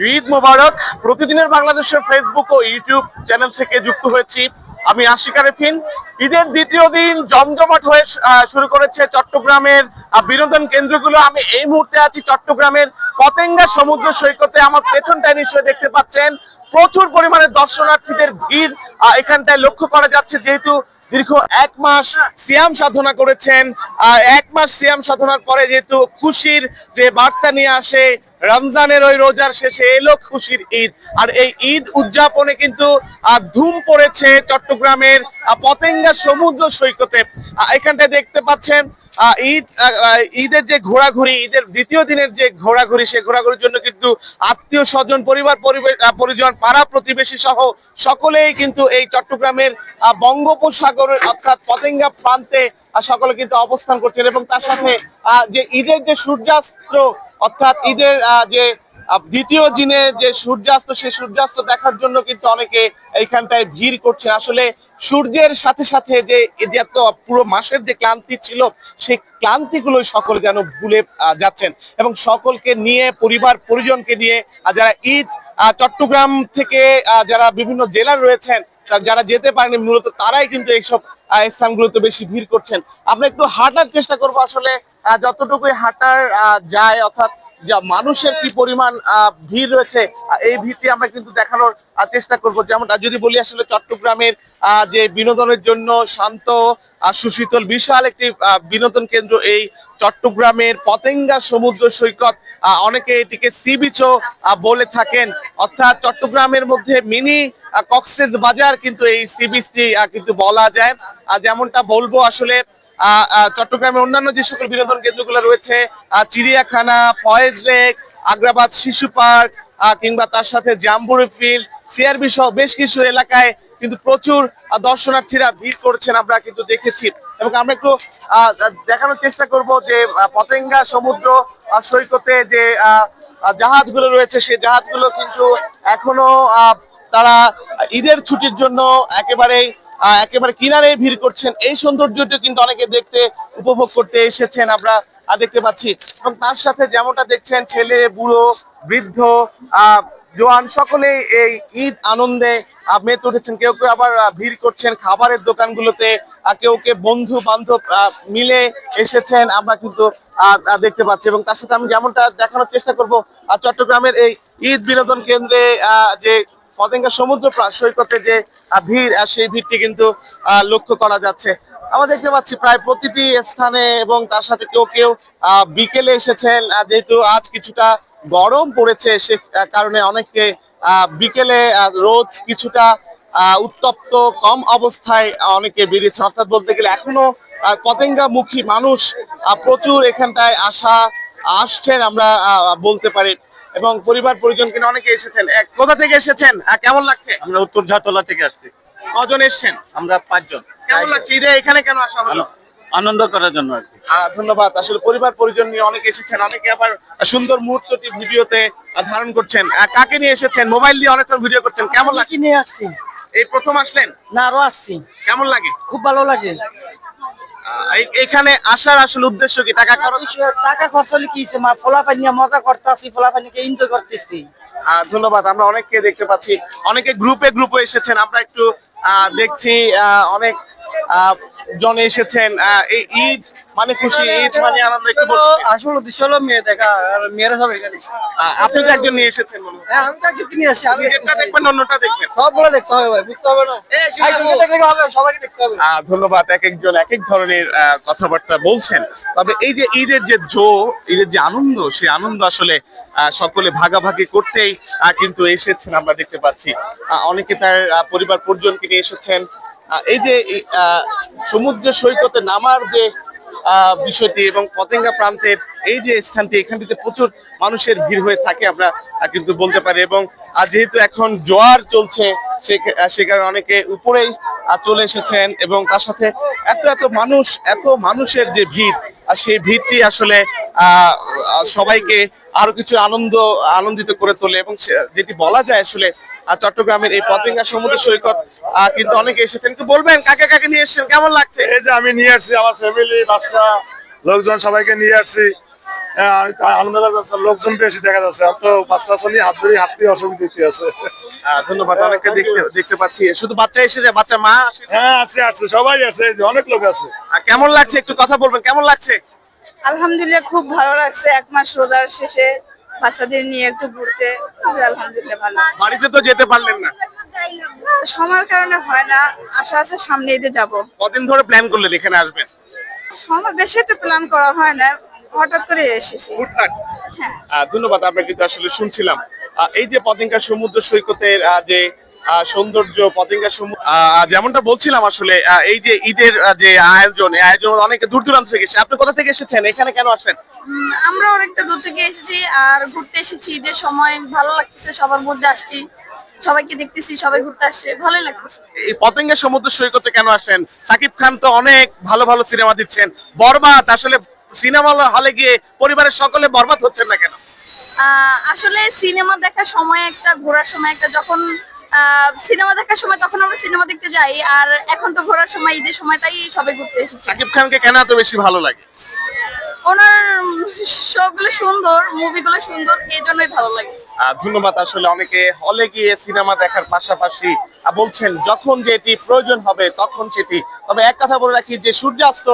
ঈদ মোবারক। প্রতিদিনের বাংলাদেশের ফেসবুক ও YouTube channel থেকে যুক্ত হয়েছি আমি আশিক আরেফিন। ঈদের দ্বিতীয় দিন জমজমাট হয়ে শুরু করেছে চট্টগ্রামের বিনোদন কেন্দ্রগুলো। আমি এই মুহূর্তে আছি চট্টগ্রামের পতেঙ্গা সমুদ্র সৈকতে। আমার পেছনটায় নিশ্চয়ই দেখতে পাচ্ছেন প্রচুর পরিমাণে দর্শনার্থীদের ভিড় এখানটায় লক্ষ্য করা যাচ্ছে। যেহেতু দীর্ঘ 1 মাস সিয়াম সাধনা করেছেন, 1 মাস সিয়াম সাধনার পরে যেহেতু খুশির যে বার্তা নিয়ে আসে, রমজানের ওই রোজার শেষে এলো খুশির ঈদ। আর এই ঈদ উদযাপনে কিন্তু ধুম পড়েছে চট্টগ্রামের পতেঙ্গা সমুদ্র সৈকতে। এখানটায় দেখতে পাচ্ছেন ঈদের যে ঘোরাঘুরি, ঈদের দ্বিতীয় দিনের যে ঘোরাঘুরি, সেই ঘোরাঘুরির জন্য কিন্তু আত্মীয় স্বজন, পরিজন, পাড়া প্রতিবেশী সহ সকলেই কিন্তু এই চট্টগ্রামের বঙ্গোপসাগরের অর্থাৎ পতেঙ্গা প্রান্তে সকলে কিন্তু অবস্থান করছেন। এবং তার সাথে যে ঈদের যে সূর্যাস্ত, অর্থাৎ ঈদের যে দ্বিতীয় দিনে যে সূর্যাস্ত, সেই সূর্যাস্ত দেখার জন্য কিন্তু অনেকে এইখানটায় ভিড় করছেন। আসলে সূর্যের সাথে সাথে যে এত পুরো মাসের যে ক্লান্তি ছিল, সেই ক্লান্তিগুলো সকলে যেন ভুলে যাচ্ছেন। এবং সকলকে নিয়ে, পরিবার পরিজনকে নিয়ে যারা ঈদ চট্টগ্রাম থেকে যারা বিভিন্ন জেলার রয়েছেন, যারা যেতে পারেনি মূলত তারাই কিন্তু এইসব স্থানগুলোতে বেশি ভিড় করছেন। আমরা একটু হাঁটার চেষ্টা করব, আসলে যতটুকুই হাঁটার যায়, অর্থাৎ যা মানুষের কি পরিমাণ ভিড় রয়েছে, এই ভিড়টি আমরা কিন্তু দেখানোর চেষ্টা করব। যেমন যদি বলি, আসলে চট্টগ্রামের যে বিনোদনের জন্য শান্ত সুশীতল বিশাল একটি বিনোদন কেন্দ্র এই চট্টগ্রামের পতেঙ্গা সমুদ্র সৈকত। অনেকে এটিকে সি বিচও বলে থাকেন, অর্থাৎ চট্টগ্রামের মধ্যে মিনি কক্সেস বাজার কিন্তু এই সি বিচটি কিন্তু বলা যায়। যেমনটা বলবো, আসলে চট্টগ্রামের অন্যান্য যে সকল বিনোদন কেন্দ্রগুলো রয়েছে, চিড়িয়াখানা, ফয়েজ লেক, আগ্রাবাদ শিশু পার্ক, কিংবা তার সাথে জাম্বুরি ফিল্ড, সিআরবি সহ বেশ কিছু এলাকায় কিন্তু প্রচুর দর্শনার্থীরা ভিড় করছেন, আমরা কিন্তু দেখেছি। এবং আমরা একটু দেখানোর চেষ্টা করব যে পতেঙ্গা সমুদ্র সৈকতে যে জাহাজগুলো রয়েছে, সেই জাহাজগুলো কিন্তু এখনো তারা ঈদের ছুটির জন্য একেবারে কিনারে ভিড় করছেন। এই সৌন্দর্যটা কিন্তু অনেকে দেখতে, উপভোগ করতে এসেছেন, আমরা দেখতে পাচ্ছি। এবং তার সাথে যেমনটা দেখছেন, ছেলে, বুড়ো, বৃদ্ধ, জোয়ান সকলেই এই ঈদ আনন্দে মেতে উঠেছেন। কেউ কেউ আবার ভিড় করছেন খাবারের দোকানগুলোতে, কেউ কেউ বন্ধু বান্ধব মিলে এসেছেন, আমরা কিন্তু দেখতে পাচ্ছি। এবং তার সাথে আমি যেমনটা দেখানোর চেষ্টা করব, চট্টগ্রামের এই ঈদ বিনোদন কেন্দ্রে যে পতেঙ্গা সমুদ্র সৈকতে যে ভিড়, সেই ভিড়টি কিন্তু লক্ষ্য করা যাচ্ছে। আমরা দেখতে পাচ্ছি প্রায় প্রতিটি স্থানে। এবং তার সাথে কেউ কেউ বিকেলে এসেছেন, যেহেতু আজ কিছুটা গরম পড়েছে, সে কারণে অনেকে বিকেলে রোদ কিছুটা উত্তপ্ত কম অবস্থায় অনেকে বেরিয়েছে। অর্থাৎ বলতে গেলে এখনো পতেঙ্গামুখী মানুষ প্রচুর এখানটায় আসছেন, আমরা বলতে পারি। এবং পরিবার পরিজন কিন্তু অনেকে এসেছেন। কোথা থেকে এসেছেন, কেমন লাগছে? আমরা উত্তর ঝাতলা থেকে আসছি। কজন এসেছেন? আমরা 5 জন। কেমন লাগছে ঈদে এখানে কেন আসা হলো? আনন্দ করার জন্য আর কি। ধন্যবাদ। আসলে পরিবার পরিজন নিয়ে অনেকে এসেছেন, অনেকে আবার সুন্দর মুহূর্তটি ভিডিওতে ধারণ করছেন। কাকে নিয়ে এসেছেন? মোবাইল দিয়ে অনেকক্ষণ ভিডিও করছেন, কেমন লাগে? নিয়ে আসছি। এই প্রথম আসলেন? না, আরো আসছি। কেমন লাগে? খুব ভালো লাগে। এখানে আসার আসলে উদ্দেশ্য কি? টাকা খরচ? টাকা খরচ হলে কি, ফলাফল নিয়ে মজা করতেছি, ফলাফলকে এনজয় করতেছি। ধন্যবাদ। আমরা অনেককে দেখতে পাচ্ছি, অনেকে গ্রুপে এসেছেন, আমরা একটু দেখছি অনেক জন এসেছেন। এই ঈদ মানে খুশি, ঈদ মানে আনন্দ। একটু আসল উদ্দেশ্য হলো মেয়ে দেখা, আর মেয়েরা সব এখানে। আপনি তো একজন নিয়ে এসেছেন মনে হয়। হ্যাঁ, আমি তো একজন নিয়ে আসছি। এটা দেখবেন, অন্যটা দেখবেন, সবগুলো দেখতে হবে ভাই, বুঝতে হবে না। সবাইকে দেখতে হবে। ধন্যবাদ। এক একজন এক এক ধরনের কথাবার্তা বলছেন। তবে এই যে ঈদের যে ঈদের যে আনন্দ, সেই আনন্দ আসলে সকলে ভাগাভাগি করতেই কিন্তু এসেছেন, আমরা দেখতে পাচ্ছি। অনেকে তার পরিবার পরিজনকে নিয়ে এসেছেন। এই যে সমুদ্র সৈকতে নামার যে বিষয়টি এবং পতেঙ্গা প্রান্তের এই যে স্থানটি, এখানটিতে প্রচুর মানুষের ভিড় হয়ে থাকে, আমরা কিন্তু বলতে পারি। এবং যেহেতু এখন জোয়ার চলছে, সে কারণে অনেকে উপরেই চলে এসেছেন। এবং তার সাথে এত মানুষের যে ভিড়, সেই ভিড়টি আসলে সবাইকে আরো কিছু আনন্দিত করে তোলে। এবং যেটি বলা যায়, আসলে চট্টগ্রামের এই পতেঙ্গা সমুদ্র সৈকত কিন্তু অনেকে এসেছেন। একটু বলবেন কাকে কাকে নিয়ে এসেছেন, কেমন লাগছে? এই যে আমি নিয়ে আসছি আমার ফ্যামিলি, বাচ্চা, লোকজন সবাইকে নিয়ে আসছি। আলহামদুলিল্লাহ লোকজন বেশি দেখা যাচ্ছে, আর তো বাচ্চা নিয়ে হাত দিয়ে অসুবিধা আছে। ধন্যবাদ, অনেককে দেখতে দেখতে পাচ্ছি। শুধু বাচ্চা এসেছে, বাচ্চা মা আসে? হ্যাঁ আসছে সবাই আছে, এই যে অনেক লোক আছে। কেমন লাগছে একটু কথা বলবেন, কেমন লাগছে? আলহামদুলিল্লাহ খুব ভালো লাগছে, 1 মাস রোজার শেষে বাচ্চাদের নিয়ে একটু ঘুরতে, খুবই আলহামদুলিল্লাহ ভালো। বাড়িতে তো যেতে পারলেন না, সময়ের কারণে হয় না, আশা আছে সামনে ঈদে যাব। কদিন ধরে প্ল্যান করলেন এখানে আসবেন? সময় বেশি একটা প্ল্যান করা হয় না, হঠাৎ করে এসেছি। হুটহাট। হ্যাঁ। ধন্যবাদ, আমরা কিন্তু আসলে শুনছিলাম এই যে পতেঙ্গা সমুদ্র সৈকতের যে সৌন্দর্য, পতেঙ্গা যেমনটা বলছিলাম আসলে এই যে ঈদের যে আয়োজন, এই আয়োজন অনেকে দূর দূরান্ত থেকে এসে। আপনি কোথা থেকে এসেছেন, এখানে কেন আসেন? আমরা অনেকটা দূর থেকে এসেছি আর ঘুরতে এসেছি, ঈদের সময় ভালো লাগতেছে, সবার মধ্যে আসছি, সবাইকে দেখতেছি, সবাই ঘুরতে আসছে, ভালোই লাগতেছে। এই পতেঙ্গা সমুদ্র সৈকতে কেন আসেন? সাকিব খান তো অনেক ভালো ভালো সিনেমা দিচ্ছেন, বরবাদ, আসলে সিনেমা হলে গিয়ে পরিবারের সকলে বরবাদ হচ্ছেন না কেন? আসলে সিনেমা দেখার সময় একটা, ঘোরার সময় একটা, যখন সিনেমা দেখার সময় তখন আমরা সিনেমা দেখতে যাই, আর এখন তো ঘোরার সময়, ঈদের সময়, তাই সবাই ঘুরতে এসেছি। সাকিব খানকে কেন এত বেশি ভালো লাগে? ওনার শো গুলো সুন্দর, মুভিগুলো সুন্দর, এই জন্যই ভালো লাগে। ধন্যবাদ। আসলে অনেকে হলে গিয়ে সিনেমা দেখার পাশাপাশি বলছেন যখন যেটি প্রয়োজন হবে তখন সেটি। তবে এক কথা বলে রাখি যে সূর্যাস্ত,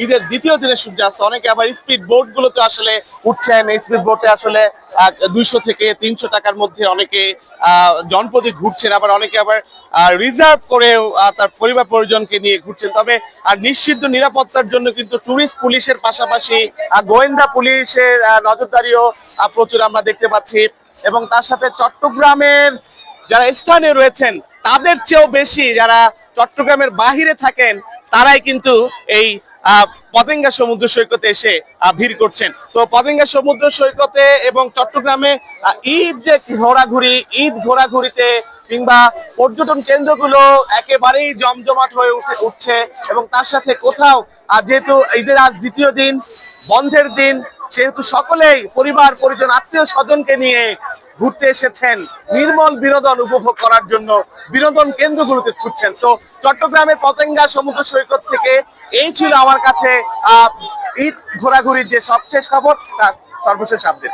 ঈদের দ্বিতীয় দিনে সূর্যাস্ত, অনেকে আবার স্পিড বোট গুলোতে আসলে উঠছেন। এই স্পিড বোটে আসলে 200 থেকে 300 টাকার মধ্যে অনেকে জনপদে ঘুরছেন, আবার অনেকে আবার রিজার্ভ করেও তার পরিবার পরিজনকে নিয়ে ঘুরছেন। তবে নিশ্চিত নিরাপত্তার জন্য কিন্তু টুরিস্ট পুলিশের পাশাপাশি গোয়েন্দা পুলিশের নজরদারিও প্রচুর আমরা দেখতে পাচ্ছি। এবং তার সাথে চট্টগ্রামের যারা স্থানীয় রয়েছেন তাদের চেয়েও বেশি যারা চট্টগ্রামের বাহিরে থাকেন তারাই কিন্তু এই পতেঙ্গা সমুদ্র সৈকতে এসে ভিড় করছেন। তো পতেঙ্গা সমুদ্র সৈকতে এবং চট্টগ্রামে ঈদ যে ঘোরাঘুরি, ঈদ ঘোরাঘুরিতে কিংবা পর্যটন কেন্দ্রগুলো একেবারেই জমজমাট হয়ে উঠছে। এবং তার সাথে কোথাও যেহেতু ঈদের আজ দ্বিতীয় দিন, বন্ধের দিন, সেহেতু সকলেই পরিবার পরিজন আত্মীয় স্বজনকে নিয়ে ঘুরতে এসেছেন, নির্মল বিনোদন উপভোগ করার জন্য বিনোদন কেন্দ্রগুলোতে ছুটছেন। তো চট্টগ্রামের পতেঙ্গা সমুদ্র সৈকত থেকে এই ছিল আমার কাছে ঈদ ঘোরাঘুরির যে সবশেষ খবর, তার সর্বশেষ আপডেট।